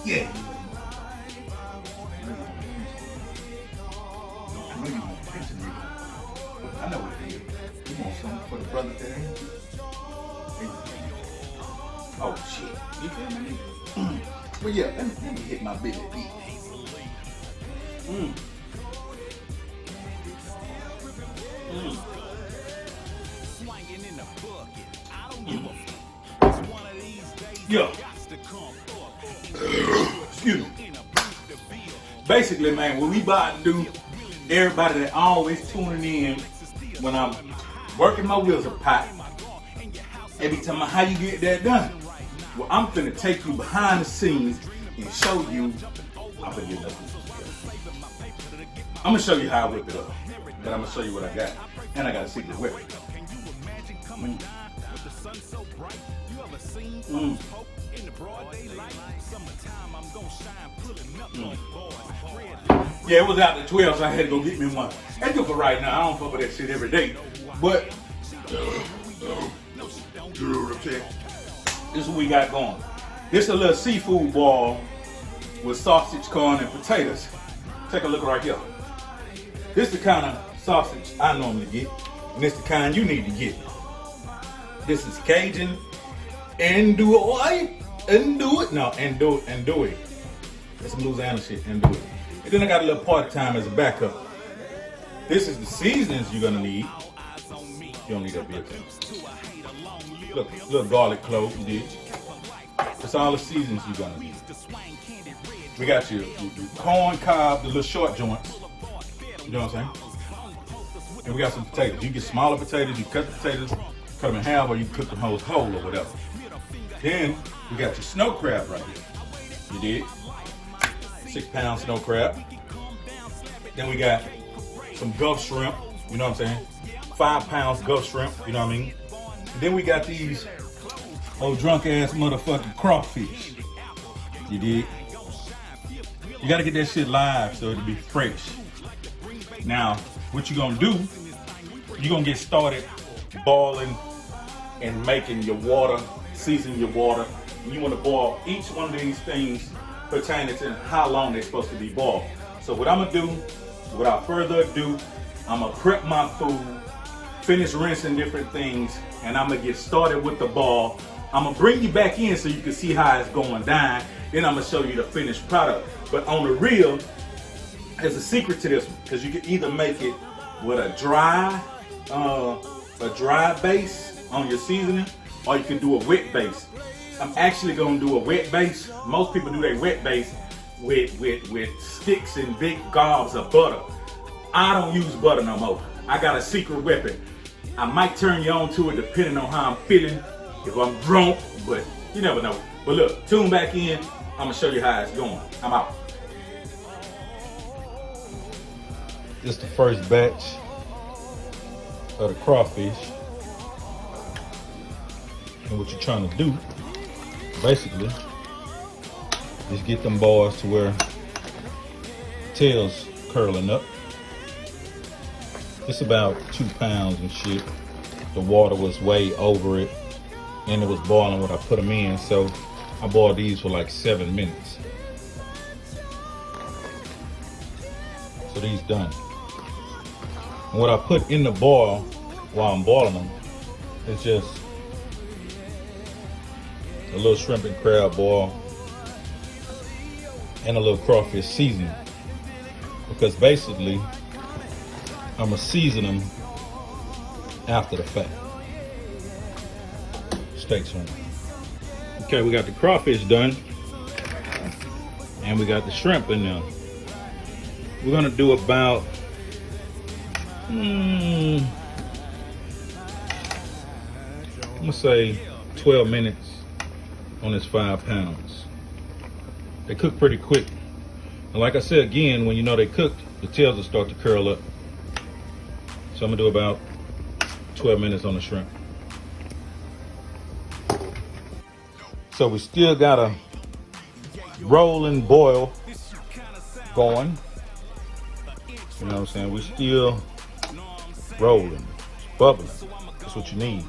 Yeah. I know you want attention, nigga. I know what it is. You want something for the brother there? Oh shit. You feel me? Well, yeah, let me hit my belly beat. Yeah. Excuse me. Basically, man, what we about to do, everybody that always tuning in when I'm working my wheels apart, they be telling me how you get that done. Well, I'm finna take you behind the scenes and show you. I'm finna get nothing. I'm gonna show you how I whip it up. Then I'm gonna show you what I got. And I got a secret weapon. Yeah, it was out to 12, so I had to go get me one. That's good for right now. I don't fuck with that shit every day. But this is what we got going. This is a little seafood ball with sausage, corn, and potatoes. Take a look right here. This is the kind of sausage I normally get, and this is the kind you need to get. This is Cajun andouille. Andouille. That's some Louisiana shit, andouille. And then I got a little party time as a backup. This is the seasonings you're gonna need. You don't need that big thing. Look, little garlic clove, you did. That's all the seasonings you're gonna need. We got your corn cob, the little short joints. You know what I'm saying? And we got some potatoes. You get smaller potatoes, you cut the potatoes, cut them in half, or you cook them whole or whatever. Then we got your snow crab right here. You did? 6-pound snow crab. Then we got some Gulf shrimp, you know what I'm saying? 5 pounds Gulf shrimp, you know what I mean? And then we got these old drunk ass motherfucking crawfish. You did? You gotta get that shit live so it'll be fresh. Now, what you gonna do, you're gonna get started boiling and making your water, seasoning your water. You wanna boil each one of these things pertaining to how long they're supposed to be boiled. So what I'm gonna do, without further ado, I'm gonna prep my food, finish rinsing different things, and I'm gonna get started with the ball. I'm gonna bring you back in so you can see how it's going down. Then I'm gonna show you the finished product. But on the real, there's a secret to this one, because you can either make it with a dry base on your seasoning, or you can do a wet base. I'm actually gonna do a wet base. Most people do their wet base with sticks and big gobs of butter. I don't use butter no more. I got a secret weapon. I might turn you on to it depending on how I'm feeling, if I'm drunk, but you never know. But look, tune back in. I'm gonna show you how it's going. I'm out. This is the first batch of the crawfish. And what you're trying to do, basically, is get them bars to where tails curling up. It's about 2 pounds and shit. The water was way over it, and it was boiling when I put them in, so I boiled these for like 7 minutes. So these done. And what I put in the boil while I'm boiling them is just a little shrimp and crab boil and a little crawfish seasoning, because basically I'm gonna season them after the fact. Steaks on. Okay, we got the crawfish done, and we got the shrimp in there. We're gonna do about I'm gonna say 12 minutes on this 5 pounds. They cook pretty quick. And like I said again, when you know they cooked, the tails will start to curl up. So I'm gonna do about 12 minutes on the shrimp. So we still got a rolling boil going. You know what I'm saying? We're still rolling, bubbling. That's what you need.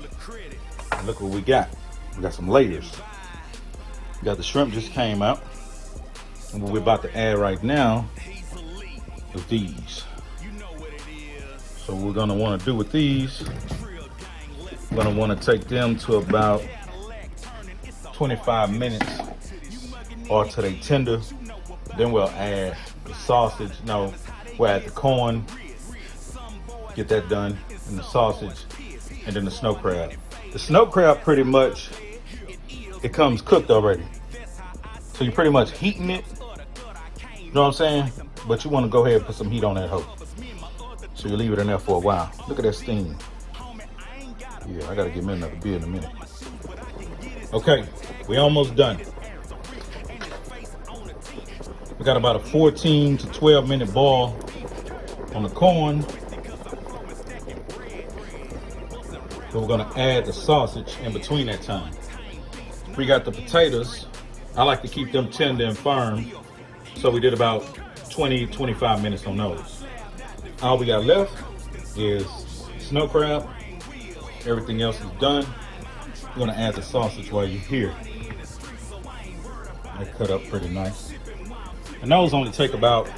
And look what we got. We got some layers. We got the shrimp just came out. And what we're about to add right now is these. So what we're gonna wanna do with these, we're gonna wanna take them to about 25 minutes or till they tender. Then we'll add the sausage, no, we'll add the corn, get that done, and the sausage, and then the snow crab. The snow crab pretty much, it comes cooked already. So you're pretty much heating it, you know what I'm saying? But you wanna go ahead and put some heat on that hoe. So you leave it in there for a while. Look at that steam. Yeah, I gotta get me another beer in a minute. Okay, we almost done. We got about a 14 to 12 minute boil on the corn. So we're gonna add the sausage in between that time. We got the potatoes. I like to keep them tender and firm. So we did about 20, 25 minutes on those. All we got left is snow crab. Everything else is done. We're gonna add the sausage while you're here. They cut up pretty nice. And those only take about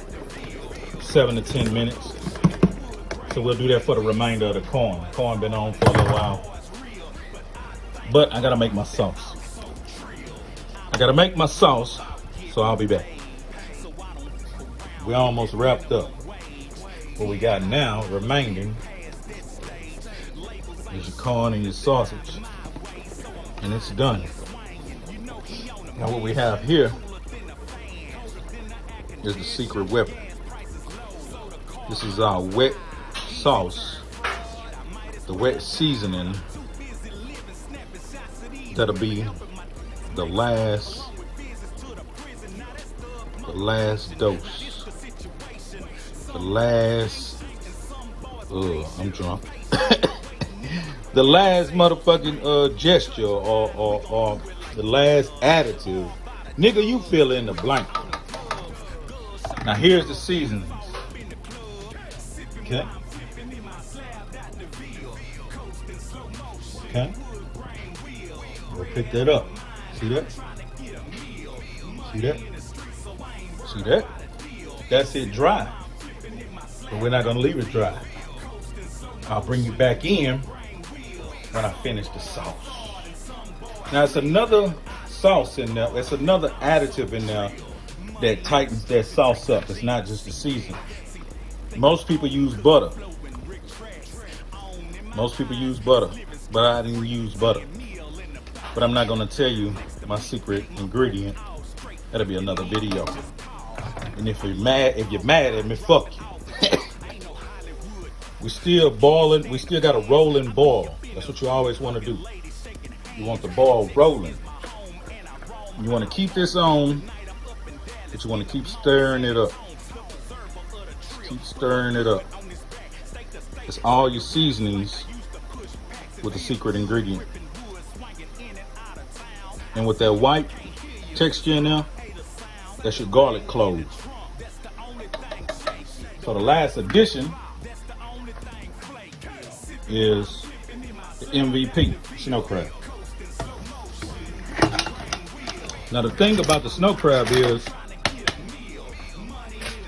7 to 10 minutes. So we'll do that for the remainder of the corn. The corn been on for a little while. But I gotta make my sauce. So I'll be back. We almost wrapped up. What we got now remaining is your corn and your sausage. And it's done. Now what we have here is the secret weapon. This is our wet sauce, the wet seasoning. That'll be the last dose. I'm drunk. The last motherfucking gesture or the last additive. Nigga, you fill in the blank. Now here's the seasonings. Okay. Okay. We'll pick that up. See that? See that? See that? That's it dry. But we're not gonna leave it dry. I'll bring you back in when I finish the sauce. Now it's another sauce in there. It's another additive in there that tightens that sauce up. It's not just the seasoning. Most people use butter. But I didn't use butter. But I'm not gonna tell you my secret ingredient. That'll be another video. And if you're mad at me, fuck you. We still boiling. We still got a rolling boil. That's what you always want to do. You want the boil rolling. You want to keep this on, but you want to keep stirring it up. Keep stirring it up. It's all your seasonings with the secret ingredient. And with that white texture in there, that's your garlic cloves. So the last addition is the MVP, snow crab. Now the thing about the snow crab is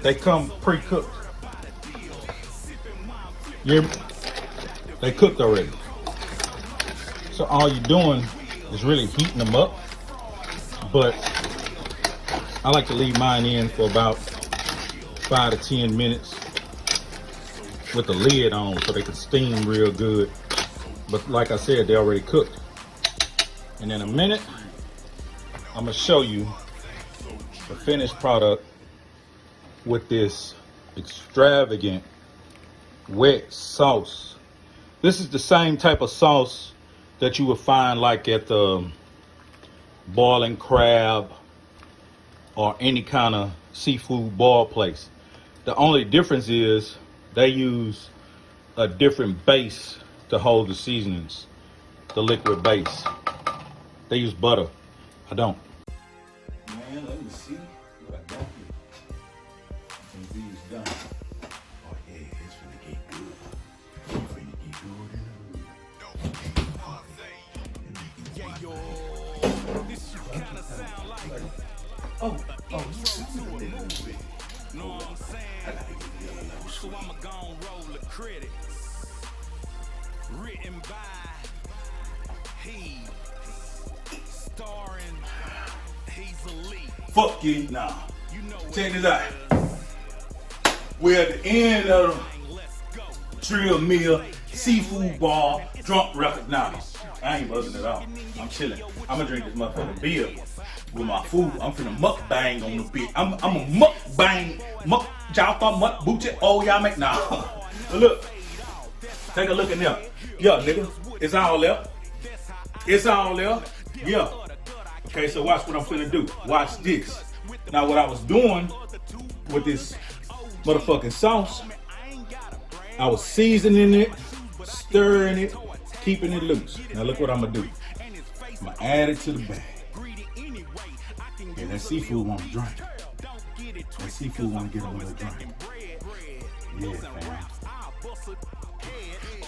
they come pre-cooked. They cooked already. So all you're doing is really heating them up. But I like to leave mine in for about 5 to 10 minutes with the lid on so they can steam real good. But like I said, they already cooked. And in a minute, I'm gonna show you the finished product with this extravagant wet sauce. This is the same type of sauce that you would find like at the boiling crab or any kind of seafood boil place. The only difference is they use a different base to hold the seasonings, the liquid base. They use butter. I don't. Man, let me see what I got here. And these done. Oh yeah, it's finna get good. It's finna get good in the hood. Oh. So I'ma go and roll the credits. Written by he, starring Hezeleo. Fuck you now. Check this out. We're at the end of the Trill Meal Seafood Bar Drunk Record now. I ain't buzzing at all. I'm chilling. I'm gonna drink this motherfucking beer with my food. I'm finna mukbang on the bitch. I'm a mukbang. Y'all thought muck boochie? Oh, y'all make nah. Look. Take a look in there. Yeah, nigga. It's all there. It's all there. Yeah. Okay, so watch what I'm finna do. Watch this. Now what I was doing with this motherfucking sauce, I was seasoning it, stirring it, keeping it loose. Now look what I'm gonna do. I'm gonna add it to the bag. Yeah, that seafood wanna drink. That seafood wanna get a little drink. Yeah, fam.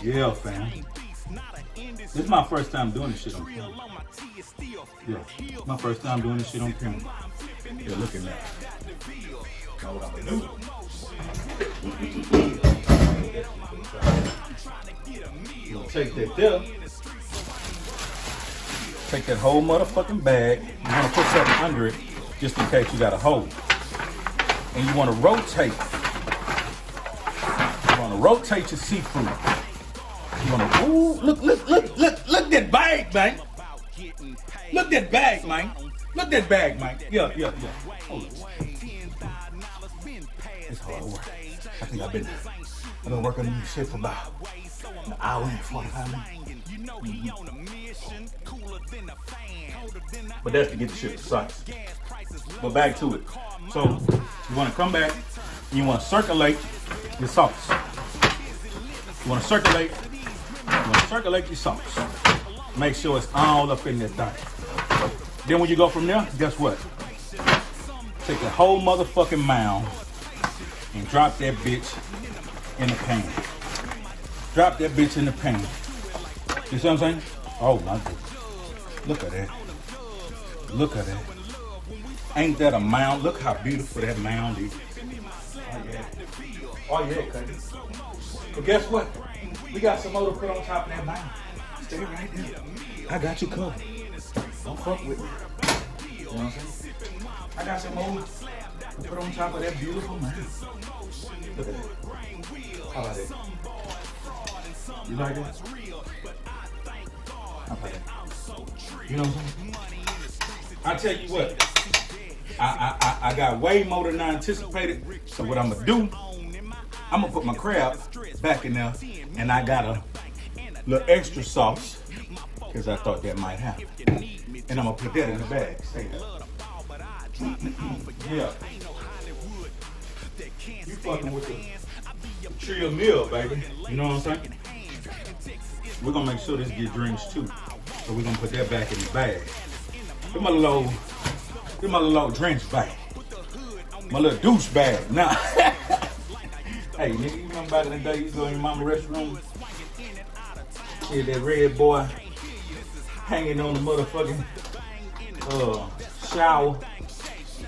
Yeah, fam. This is my first time doing this shit on camera. Yeah, my first time doing this shit on camera. Yeah, look at that. Know what I'm gonna do? You gonna take that there. Take that whole motherfucking bag. You wanna put something under it just in case you got a hole. And you wanna rotate. You wanna rotate your seafood. You wanna, ooh, look that bag, man. Look that bag, man. Look that bag, man. Yeah. Hold on. It's hard work. I think I've been working on this shit for about an hour and 45 minutes. But that's to get the shit precise. But back to it. So you want to come back and you want to circulate your sauce. You want to circulate your sauce. Make sure it's all up in that thing. Then when you go from there, guess what? Take the whole motherfucking mound and drop that bitch in the pan. Drop that bitch in the pan. You see what I'm saying? Oh my goodness. Look at that. Look at that. Ain't that a mound? Look how beautiful that mound is. Oh yeah, cuz. But guess what? We got some more to put on top of that mound. Stay right there. I got you covered. Don't fuck with me. You know what I'm saying? I got some more to put on top of that beautiful mound. Look at that. How about that? You like that? How about that? You know what I'm saying? I tell you what. I got way more than I anticipated. So what I'm gonna do, I'm gonna put my crab back in there, and I got a little extra sauce because I thought that might happen. And I'm gonna put that in the bag. Say that. Yeah. You fucking with the Trill Meal, baby. You know what I'm saying? We're gonna make sure this get drinks too. So we're gonna put that back in the bag. Get my little drinks bag. My little douche bag. Now, hey, nigga, you remember back in the day you go in your mama's restroom? See that red boy hanging on the motherfucking shower,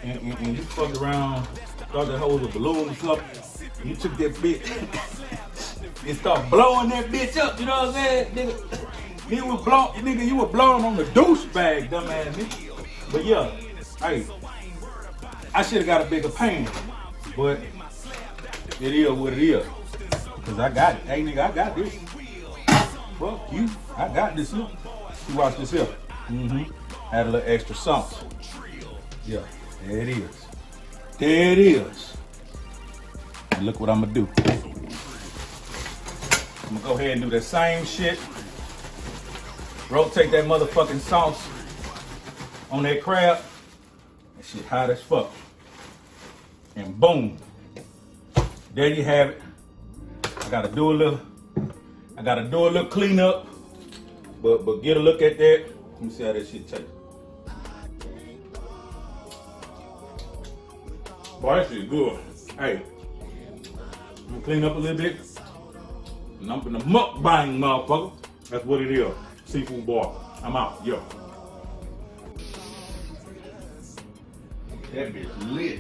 and you fucked around, thought that hoe was a balloon or something. And you took that bitch and start blowing that bitch up. You know what I'm saying, nigga? You were blowing on the douche bag, dumbass nigga. But yeah, hey, I should have got a bigger pan, but it is what it is. Cause I got it. Hey nigga, I got this. Fuck you, I got this here. You watch this here. Add a little extra sauce. Yeah, there it is. There it is. And look what I'm gonna do. I'm gonna go ahead and do that same shit. Rotate that motherfucking sauce on that crab. That shit hot as fuck. And boom. There you have it. I gotta do a little cleanup. But get a look at that. Let me see how that shit tastes. Boy, that shit good. Hey, I'm gonna clean up a little bit. And I'm gonna mukbang, motherfucker. That's what it is. Seafood bar. I'm out. Yo. That bitch lit.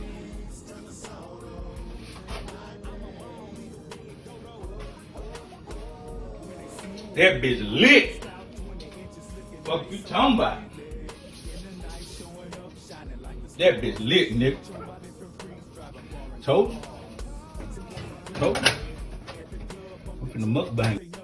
That bitch lit. Fuck you talking about? That bitch lit, nigga. Told you. I'm finna mukbang.